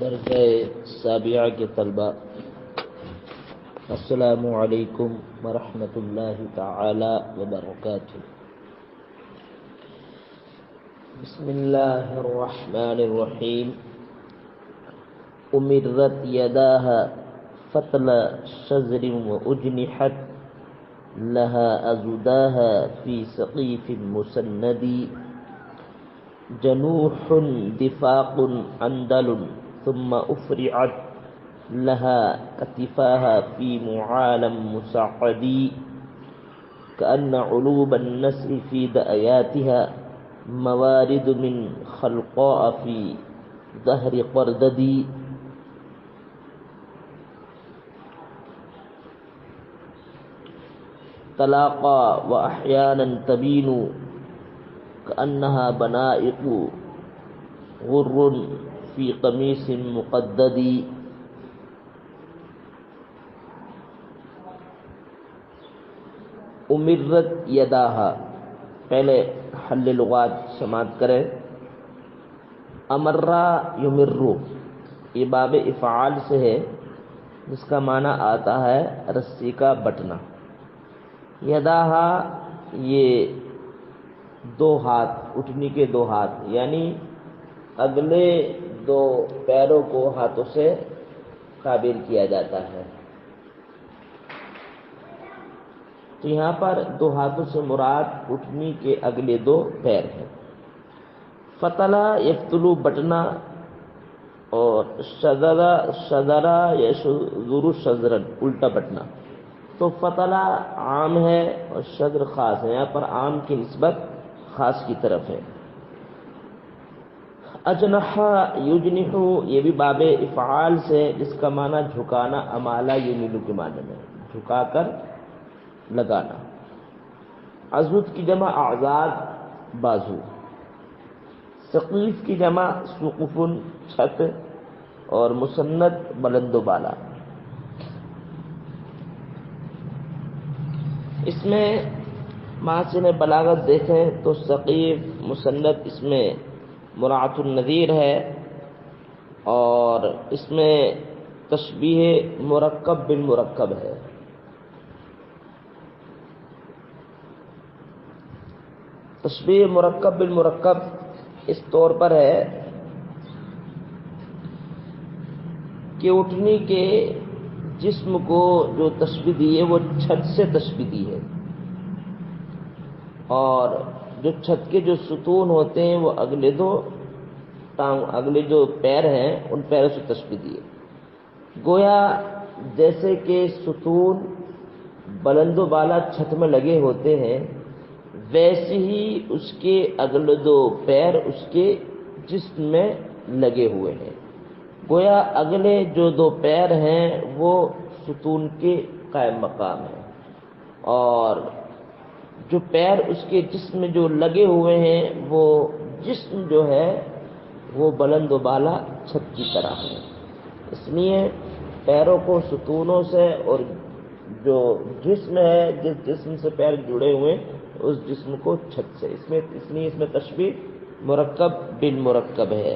درجہ سابعہ کے طلبہ، السلام علیکم ورحمۃ اللہ تعالی وبرکاتہ۔ بسم اللہ الرحمن الرحیم۔ امرت یداها فتل شزر واجنحت لها ازداها في سقيف مسند جنوح دفاق عندل ثم افرعت لها كتفاها في معالم مسعد كأن علوب النسر في دأياتها موارد من خلقاء في ظهر قردد تلاقى وأحيانا تبين كأنها بنائق غر في قميص مقدد امرت یداہا، پہلے حل لغات سماعت کریں۔ امرہ یمرو، یہ باب افعال سے ہے جس کا معنی آتا ہے رسی کا بٹنا۔ یداہا، یہ دو ہاتھ، اٹھنی کے دو ہاتھ، یعنی اگلے دو پیروں کو ہاتھوں سے تعبیر کیا جاتا ہے۔ تو یہاں پر دو ہاتھوں سے مراد اٹھنی کے اگلے دو پیر ہیں۔ فتلا یفتلو، بٹنا، اور شذرا یشذر شذرن، الٹا بٹنا۔ تو فتلا عام ہے اور شذر خاص ہے، یہاں پر عام کی نسبت خاص کی طرف ہے۔ اجنحا یجنحو، یہ بھی باب افعال سے، جس کا معنی جھکانا، امالا یمیلو کے معنی میں، جھکا کر لگانا۔ عضد کی جمع اعضاد، بازو۔ سقیف کی جمع سقفن، چھت، اور مسند بلند و بالا۔ اس میں محاسن بلاغت دیکھیں تو سقیف، مسند، اس میں مراعۃ النظیر ہے، اور اس میں تشبیہ مرکب بالمرکب ہے۔ تشبیہ مرکب بالمرکب اس طور پر ہے کہ اٹھنی کے جسم کو جو تشبیہ دی ہے وہ چھت سے تشبیہ دی ہے، اور جو چھت کے جو ستون ہوتے ہیں وہ اگلے جو پیر ہیں ان پیروں سے تشبیہ دی ہے۔ گویا جیسے کہ ستون بلند و بالا چھت میں لگے ہوتے ہیں، ویسے ہی اس کے اگلے دو پیر اس کے جسم میں لگے ہوئے ہیں۔ گویا اگلے جو دو پیر ہیں وہ ستون کے قائم مقام ہیں، اور جو پیر اس کے جسم میں جو لگے ہوئے ہیں وہ جسم جو ہے وہ بلند و بالا چھت کی طرح ہے۔ اس لیے پیروں کو ستونوں سے، اور جو جسم ہے، جس جسم سے پیر جڑے ہوئے اس جسم کو چھت سے، اس لیے اس میں تشبیہ مرکب بالمرکب ہے،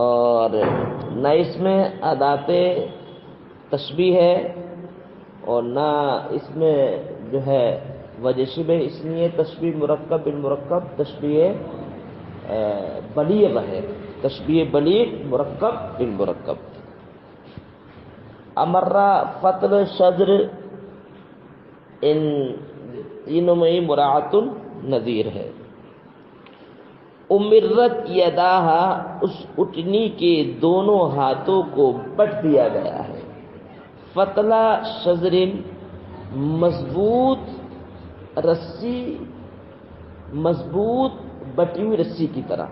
اور نہ اس میں ادات تشبیہ ہے اور نہ اس میں جو ہے وجہ شبہ، اس لیے تشبیہ مرکب بالمرکب تشبیہ بلیغ ہے، تشبیہ بلیغ مرکب بالمرکب۔ امرہ، فتل، شذر، ان تینوں میں مراعۃ النظیر ہے۔ امرت یداہا، اس اٹھنی کے دونوں ہاتھوں کو بٹ دیا گیا ہے۔ فتلا شذر، مضبوط رسی، مضبوط بٹی ہوئی رسی کی طرح،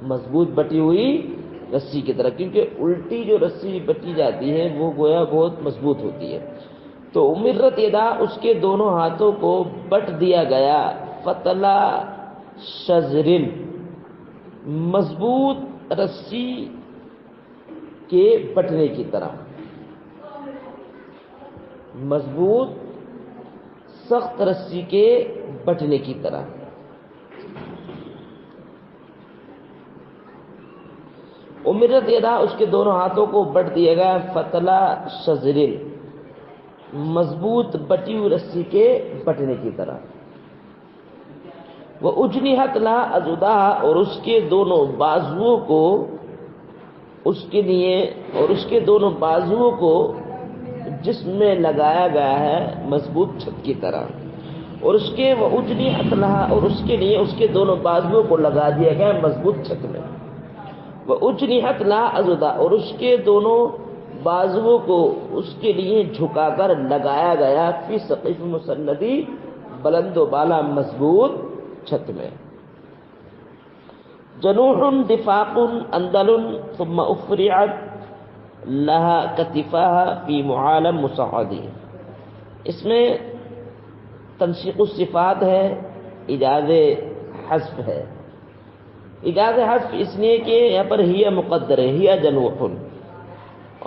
مضبوط بٹی ہوئی رسی کی طرح، کیونکہ الٹی جو رسی بٹی جاتی ہے وہ گویا بہت مضبوط ہوتی ہے۔ تو امرت یدا، اس کے دونوں ہاتھوں کو بٹ دیا گیا۔ فتلا شذرن، مضبوط رسی کے بٹنے کی طرح، مضبوط سخت رسی کے بٹنے کی طرح۔ امرت یدا اس کے دونوں ہاتھوں کو بٹ دیا گیا فتلا شجرن مضبوط بٹی ہوئی رسی کے بٹنے کی طرح، وہ اجنحت لها اضداها اور اس کے دونوں بازوؤں کو اس کے لیے اور اس کے دونوں بازوؤں کو جس میں لگایا گیا ہے مضبوط چھت کی طرح، اور اس کے وہ اجنحت لها اور اس کے لیے اس کے دونوں بازوؤں کو لگا دیا گیا مضبوط چھت میں، وہ اجنحت لها اضداها اور اس کے دونوں بازوؤں کو اس کے لیے جھکا کر لگایا گیا فی سقف مسندی بلند و بالا مضبوط چھت میں، جنوح دفاق اندل ثم افرعت لها کتفاها فی معالم مصعدی، اس میں تنسیق الصفات ہے، ایجاز حذف ہے، ایجاز حذف اس لیے کہ یہاں پر ہی مقدر ہے، ہی جنوح،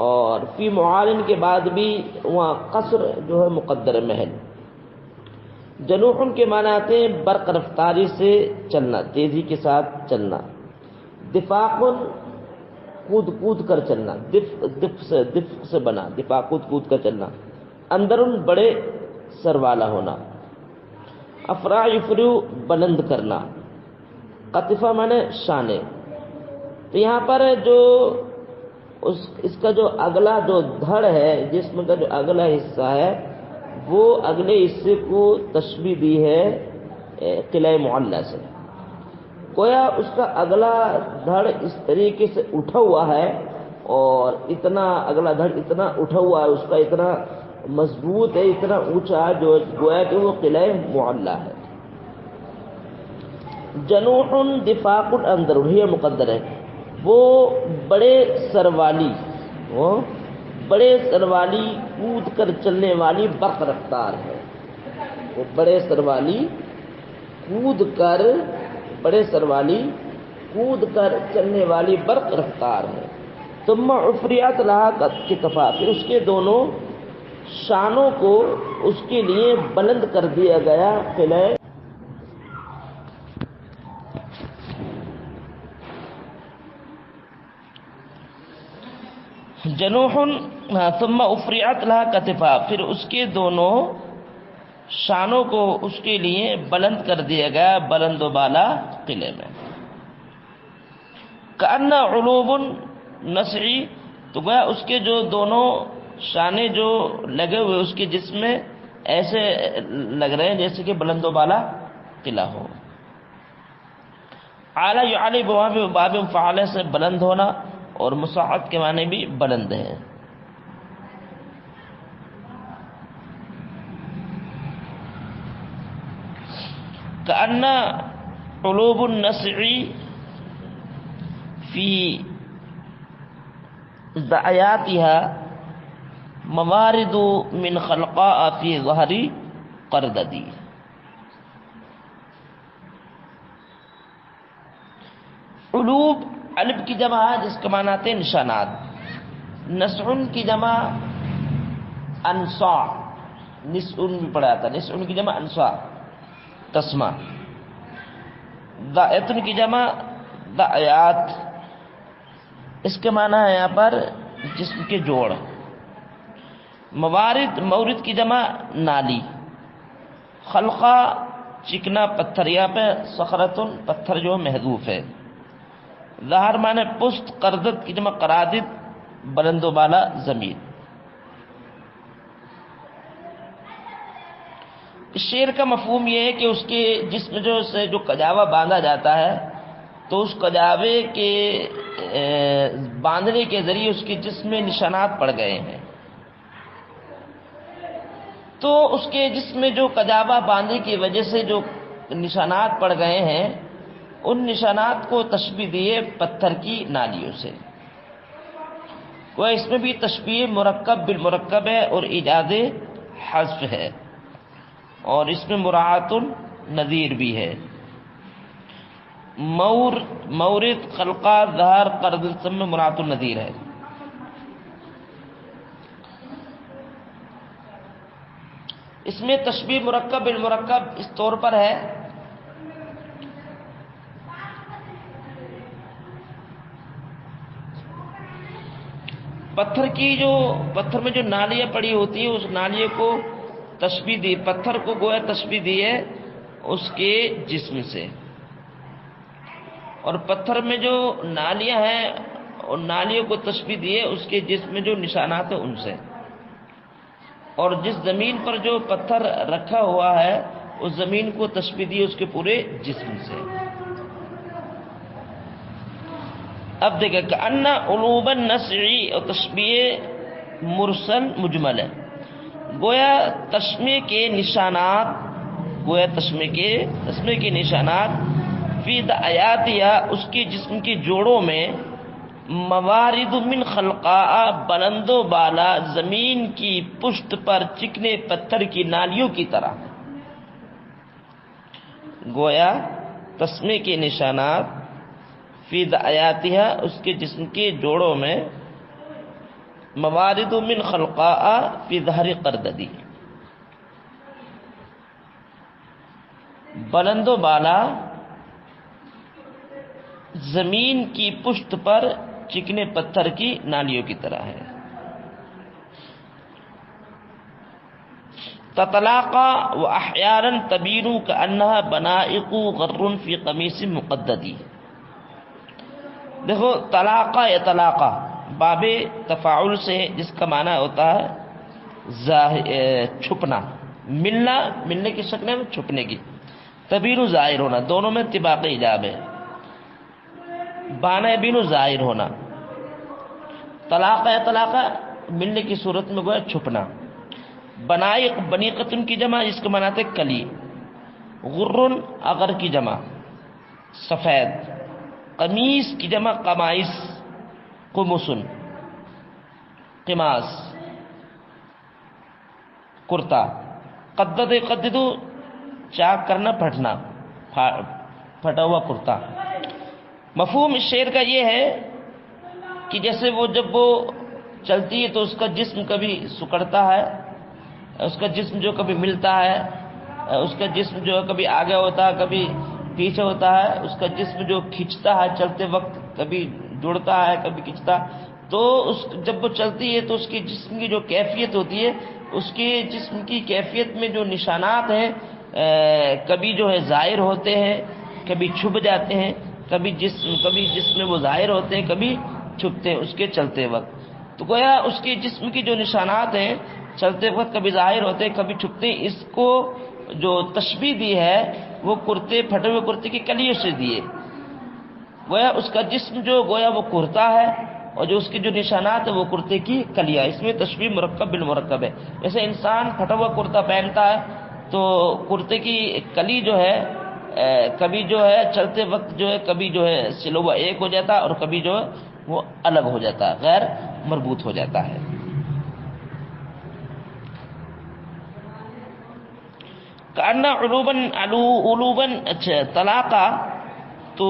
اور فی معالن کے بعد بھی وہاں قصر جو ہے مقدر محل، جنوح کے معنی آتے ہیں برق رفتاری سے چلنا، تیزی کے ساتھ چلنا، دفاق کود کود کر چلنا، دف سے بنا، دفاق کود کود کر چلنا، اندر بڑے سر والا ہونا، افرا یفرو بلند کرنا، قطفہ مانے شانے، تو یہاں پر جو اس کا جو اگلا جو دھڑ ہے، جسم کا جو اگلا حصہ ہے، وہ اگلے حصے کو تشبیہ دی ہے قلعہ معلیٰ سے، گویا اس کا اگلا دھڑ اس طریقے سے اٹھا ہوا ہے، اور اتنا اگلا دھڑ اتنا اٹھا ہوا ہے، اس کا اتنا مضبوط ہے، اتنا اونچا ہے، جو گویا کہ وہ قلعہ معلیٰ ہے، جنوح دفاق اندر یہ مقدر ہے، وہ بڑے سر والی، وہ بڑے سر والی کود کر چلنے والی برق رفتار ہے، وہ بڑے سر والی کود کر بڑے سر والی کود کر چلنے والی برق رفتار ہے، ثم عفریت لها کتفا، پھر اس کے دونوں شانوں کو اس کے لیے بلند کر دیا گیا قلعہ جنوح، ثم افرعت لها کتفا، پھر اس کے دونوں شانوں کو اس کے لیے بلند کر دیا گیا بلند و بالا قلعے میں، کأن علوب نسعی، تو گویا اس کے جو دونوں شانے جو لگے ہوئے اس کے جسم میں ایسے لگ رہے ہیں جیسے کہ بلند و بالا قلعہ ہو، اعلی یعلی باب فعال سے بلند ہونا، اور مصعد کے معنی بھی بلند ہیں، کأن علوب النسع فی ضعیاتها موارد من خلقاء فی ظہر قرددی، علوب علب کی جمع ہے جس کے معنی آتے ہیں نشانات، نسعن کی جمع انصاع، نسعن بھی پڑھا تھا، نسعن کی جمع انصاع تسمہ، ضائعتن کی جمع ضائعات، اس کے معنی ہے یہاں پر جسم کے جوڑ، موارد مورد کی جمع نالی، خلقہ چکنا پتھر، یہاں پہ صخرتن پتھر جو محذوف ہے، ظہر معنی پشت، قردت کی جمع قرادت بلند و بالا زمین۔ اس شعر کا مفہوم یہ ہے کہ اس کے جسم سے جو کجاوا باندھا جاتا ہے تو اس کجاوے کے باندھنے کے ذریعے اس کے جسم میں نشانات پڑ گئے ہیں، تو اس کے جسم میں جو کجاوا باندھنے کی وجہ سے جو نشانات پڑ گئے ہیں ان نشانات کو تشبیہ دیے پتھر کی نالیوں سے، وہ اس میں بھی تشبیہ مرکب بالمرکب ہے اور ایجاد حذف ہے، اور اس میں مراعات النظیر بھی ہے، مورد خلقہ ظہر قرد سب میں مراعات النظیر ہے۔ اس میں تشبیہ مرکب بالمرکب اس طور پر ہے پتھر میں جو نالیاں پڑی ہوتی ہیں اس نالیوں کو تشبیہ دی، پتھر کو گویا تشبیہ دی ہے اس کے جسم سے، اور پتھر میں جو نالیاں ہیں اور نالیوں کو تشبیہ دی ہے اس کے جسم میں جو نشانات ہیں ان سے، اور جس زمین پر جو پتھر رکھا ہوا ہے اس زمین کو تشبیہ دی اس کے پورے جسم سے۔ اب دیکھیں کہ ان علوب النسعی اور تشبیہ مرسل مجمل ہے، گویا تشمیہ کے نشانات فی دعیاتیا اس کے جسم کے جوڑوں میں، موارد من خلقاء بلند و بالا زمین کی پشت پر چکنے پتھر کی نالیوں کی طرح، گویا تسمیہ کے نشانات فی دعیاتها اس کے جسم کے جوڑوں میں، موارد من خلقاء فی ظہر قرددی بلند و بالا زمین کی پشت پر چکنے پتھر کی نالیوں کی طرح ہے۔ تتلاقى واحيانا تبين كانها بنائق غر في قميص مقدد۔ دیکھو طلاقہ یا طلاقہ باب تفاعل سے جس کا معنی ہوتا ہے چھپنا، ملنے کی شکل میں چھپنے کی، تبین ظاہر ہونا، دونوں میں طباق ایجاب ہے، بانا بین ظاہر ہونا، طلاقہ یا طلاقہ ملنے کی صورت میں گویا چھپنا، بنائق بنیقتن کی جمع جس کو مناتے کلی، غرن اگر کی جمع سفید، قمیص کی جمع قمائس قمصن قماس کرتا، قددو چاک کرنا پھٹنا، پھٹا ہوا کرتا۔ مفہوم اس شعر کا یہ ہے کہ جیسے جب وہ چلتی ہے تو اس کا جسم کبھی سکڑتا ہے، اس کا جسم جو کبھی ملتا ہے، اس کا جسم جو کبھی آگے ہوتا ہے کبھی پیچھے ہوتا ہے، اس کا جسم جو کھنچتا ہے چلتے وقت، کبھی جڑتا ہے کبھی کھنچتا، تو جب وہ چلتی ہے تو اس کے جسم کی جو کیفیت ہوتی ہے، اس کے جسم کی کیفیت میں جو نشانات ہیں کبھی جو ہے ظاہر ہوتے ہیں، کبھی چھپ جاتے ہیں، کبھی جسم میں وہ ظاہر ہوتے ہیں کبھی چھپتے ہیں اس کے چلتے وقت۔ تو گویا اس کے جسم کی جو نشانات ہیں چلتے وقت کبھی ظاہر ہوتے ہیں کبھی چھپتے ہیں، اس کو جو تشبیہ دی ہے وہ پھٹے ہوئے کرتے کی کلیوں سے دیے، گویا اس کا جسم جو گویا وہ کرتا ہے اور جو اس کے جو نشانات ہیں وہ کرتے کی کلیاں، اس میں تشبیہ مرکب بالمرکب ہے۔ جیسے انسان پھٹا ہوا کرتا پہنتا ہے تو کرتے کی کلی جو ہے کبھی جو ہے چلتے وقت جو ہے کبھی جو ہے سلوہ ایک ہو جاتا ہے اور کبھی جو ہے وہ الگ ہو جاتا ہے، غیر مربوط ہو جاتا ہے۔ کأن علوباً اچھا طلاقہ، تو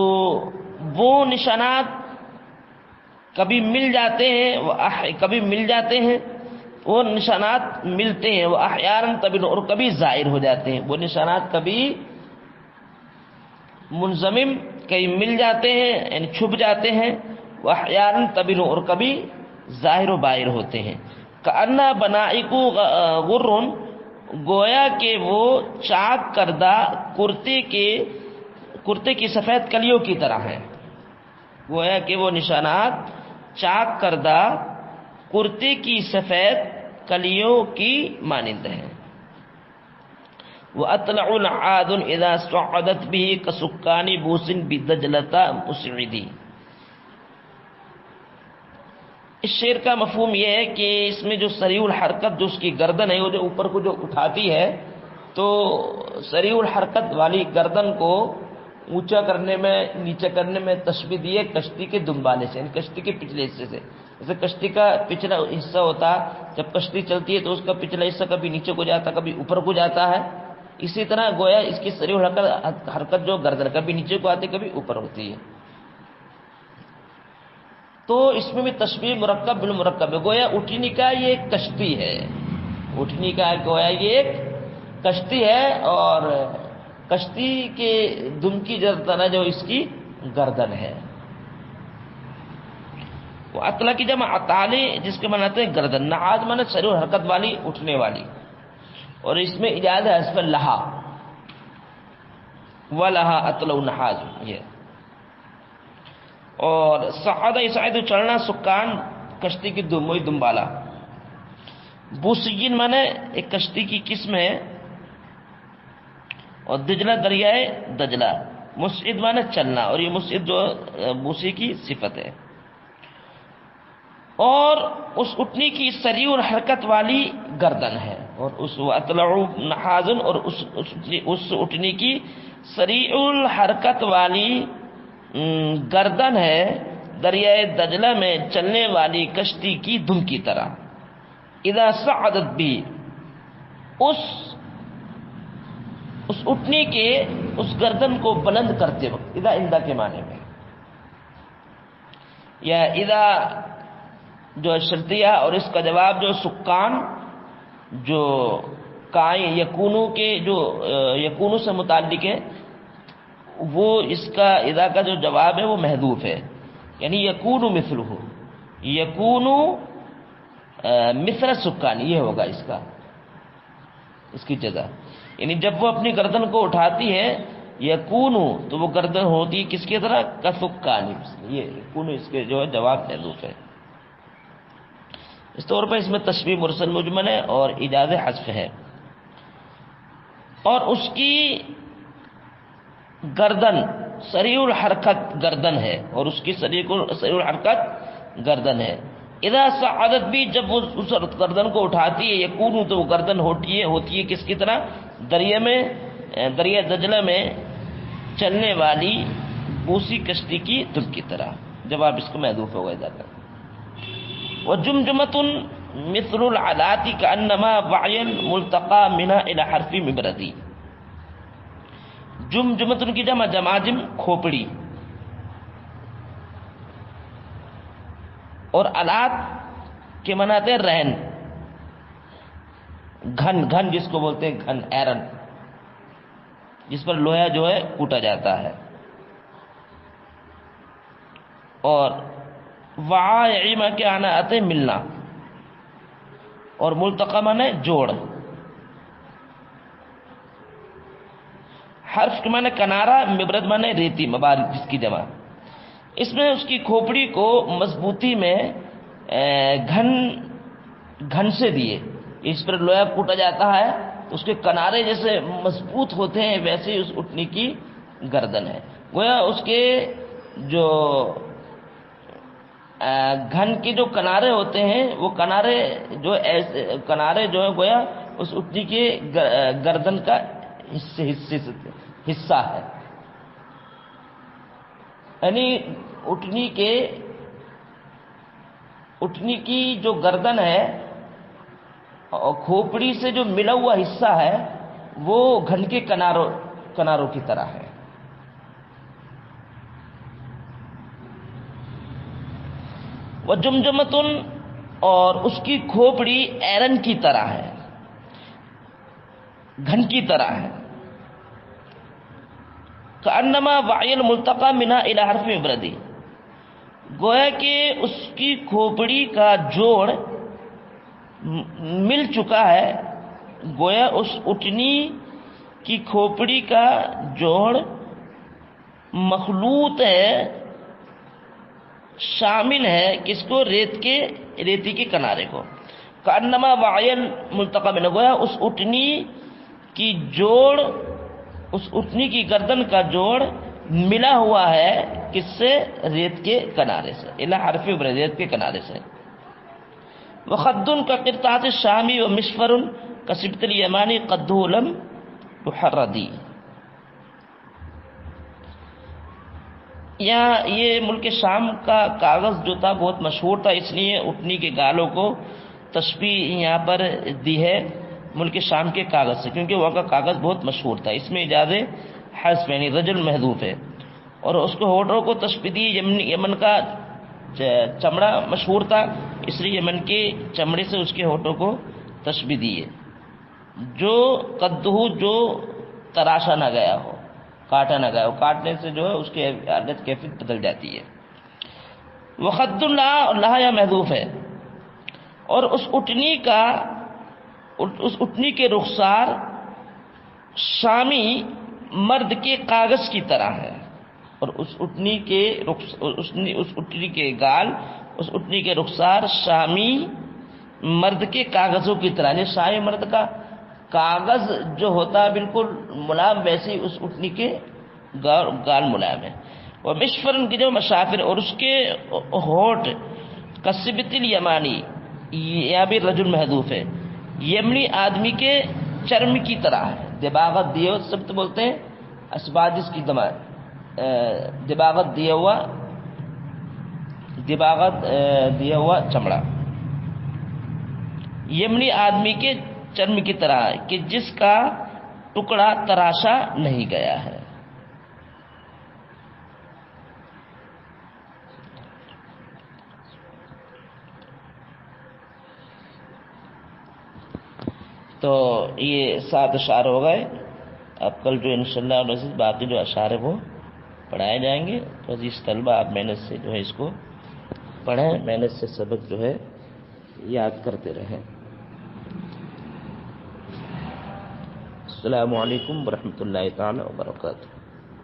وہ نشانات کبھی مل جاتے ہیں کبھی مل جاتے ہیں، وہ نشانات ملتے ہیں، وہ احیانا تبین اور کبھی ظاہر ہو جاتے ہیں، وہ نشانات کبھی منضمم کہیں مل جاتے ہیں یعنی چھپ جاتے ہیں، وہ احیانا تبین اور کبھی ظاہر و باہر ہوتے ہیں۔ کأن بنائق غر، گویا کہ وہ چاک کردہ کرتے کی سفید کلیوں کی طرح ہیں، گویا کہ وہ نشانات چاک کردہ کرتے کی سفید کلیوں کی مانند ہیں۔ وَأَطْلَعُ عَادٌ إِذَا صَعَّدَتْ بِهِ كَسُكَّانِ بُوسٍ بِدَجْلَةَ مُسْعِدِ۔ اس شعر کا مفہوم یہ ہے کہ اس میں جو سریع الحرکت جو اس کی گردن ہے وہ جو اوپر کو جو اٹھاتی ہے، تو سریع الحرکت والی گردن کو اونچا کرنے میں نیچے کرنے میں تشبیہ دی ہے کشتی کے دنبالے سے، یعنی کشتی کے پچھلے حصے سے۔ جیسے کشتی کا پچھلا حصہ ہوتا ہے، جب کشتی چلتی ہے تو اس کا پچھلا حصہ کبھی نیچے کو جاتا کبھی اوپر کو جاتا ہے، اسی طرح گویا اس کی سریع حرکت جو گردن کبھی نیچے کو آتی کبھی اوپر ہوتی ہے۔ تو اس میں بھی تشبیہ مرکب بالمرکب ہے، گویا اٹھنی کا یہ ایک کشتی ہے، اٹھنی کا گویا یہ ایک کشتی ہے، اور کشتی کے دم کی طرح جو اس کی گردن ہے۔ وہ اطلا کی جمع اطالے جس کے معنی آتے ہیں گردن، نحاز معنی سر و حرکت والی، اٹھنے والی، اور اس میں اجازت ہے حذف لہا، ولہا اطلع نحاز یہ. اور صعد یصعد چڑھنا، سکان کشتی کی دموئی دمبالا. بوسیین مانے ایک کشتی کی قسم ہے، اور دجلہ دریائے دجلہ. مسعد مانے چلنا، اور یہ مسعد جو بوسی کی صفت ہے. اور اس اٹھنی کی سریع حرکت والی گردن ہے، اور اس اطلع نحازن، اور اس اٹھنی کی سریع الحرکت والی گردن ہے دریائے دجلہ میں چلنے والی کشتی کی دم کی طرح. اذا صعدت بھی، اس اٹھنی کے اس گردن کو بلند کرتے وقت، اذا اندہ کے معنی میں، یا اذا جو شرطیہ، اور اس کا جواب جو سکان جو کائن یکونو کے جو یکونو سے متعلق ہے، وہ اس کا اذا کا جو جواب ہے وہ محذوف ہے، یعنی یکونو مثلہ، یکونو مثل سکان، یہ ہوگا اس کا، اس کی جزا. یعنی جب وہ اپنی گردن کو اٹھاتی ہے یکونو، تو وہ گردن ہوتی ہے کس کی طرح، کسکان. یہ یکونو اس کے جو ہے جواب محذوف ہے. اس طور پر اس میں تشبیہ مرسل مجمل ہے اور ایجاز حذف ہے. اور اس کی گردن سریع الحرکت گردن ہے، اور اس کی سریع الحرکت گردن ہے. اذا صعدت بھی، جب وہ اس گردن کو اٹھاتی ہے یکونو، تو وہ گردن ہوتی ہے کس کی طرح، دریا دجلہ میں چلنے والی بوسی کشتی کی دم کی طرح. جواب اس کو محذوف ہوگا اذا کا. وجمجمۃ مثل العلات کانما وعی ملتقى منها الى حرف مبردی. جمجمۃ کی جمع جماجم کھوپڑی، اور علات کے مناتے ہیں رہن، گھن جس کو بولتے ہیں گھن، ایرن، جس پر لوہا جو ہے کوٹا جاتا ہے. اور وعائما کے آنا آتے ملنا، اور ملتقى مانے جوڑ. حرف کے مانے کنارہ، مبرد مانے ریتی، مبارک جس کی جمع. اس میں اس کی کھوپڑی کو مضبوطی میں گھن سے دیے، اس پر لوہا کوٹا جاتا ہے تو اس کے کنارے جیسے مضبوط ہوتے ہیں، ویسے ہی اس اٹھنی کی گردن ہے. گویا اس کے جو گھن کے جو کنارے ہوتے ہیں، وہ کنارے جو ہے گویا اس اٹھنی کے گردن کا حصہ ہے. یعنی اٹھنی کی جو گردن ہے اور کھوپڑی سے جو ملا ہوا حصہ ہے، وہ گھن کے کناروں کی طرح ہے. وجمجمۃ، اور اس کی کھوپڑی ایرن کی طرح ہے، گھن کی طرح ہے. کانما وعی الملتقى منها الى حرف مبردی، گویا کہ اس کی کھوپڑی کا جوڑ مل چکا ہے، گویا اس اٹھنی کی کھوپڑی کا جوڑ مخلوط ہے، شامل ہے کس کو، ریتی کے کنارے کو. کانما وعی الملتقى منها، گویا اس اٹھنی کی جوڑ، اس اٹھنی کی گردن کا جوڑ ملا ہوا ہے کس سے، ریت کے کنارے سے، الى حرف مبرد، ریت کے کنارے سے. وخد کا قرطاس الشامی ومشفر کسبت الیمانی قدہ لم یحردی. یہاں یہ ملک شام کا کاغذ جو تھا بہت مشہور تھا، اس لیے اٹھنی کے گالوں کو تشبیہ یہاں پر دی ہے ملک شام کے کاغذ سے، کیونکہ وہاں کا کاغذ بہت مشہور تھا. اس میں اجازت حذف یعنی رجل محذوف ہے. اور اس کو ہونٹوں کو تشبیہ دی، یمن کا چمڑا مشہور تھا، اس لیے یمن کے چمڑے سے اس کے ہونٹوں کو تشبیہ دی ہے. جو قدہ، جو تراشا نہ گیا ہو، کاٹا نہ گیا ہو، کاٹنے سے جو ہے اس کی حالت کیفیت بدل جاتی ہے. وخد اللہ لہا یا محذوف ہے، اور اس اٹھنی کے رخسار شامی مرد کے کاغذ کی طرح ہے، اور اس اٹھنی کے گال، اس اٹھنی کے رخسار شامی مرد کے کاغذوں کی طرح، یعنی شامی مرد کا کاغذ جو ہوتا ہے بالکل ملائم، ویسے ہی اس اٹھنی کے گال ملائم ہے۔ وہ مشفرن کی جو مشافر، اور اس کے ہونٹ کسبت الیمانی، یہاں بھی رجل محذوف ہے، یمنی آدمی کے چرم کی طرح ہے۔ دباغت دیے سبت بولتے ہیں اسباجس کی دماغ، دباغت دیا ہوا چمڑا، یمنی آدمی کے چرم کی طرح ہے کہ جس کا ٹکڑا تراشا نہیں گیا ہے۔ تو یہ 7 اشعار ہو گئے۔ اب کل جو انشاءاللہ باقی جو اشعار ہیں وہ پڑھائے جائیں گے۔ تو عزیز طلبہ آپ محنت سے جو ہے اس کو پڑھیں، محنت سے سبق جو ہے یاد کرتے رہیں۔ السلام علیکم ورحمۃ اللہ تعالی وبرکاتہ۔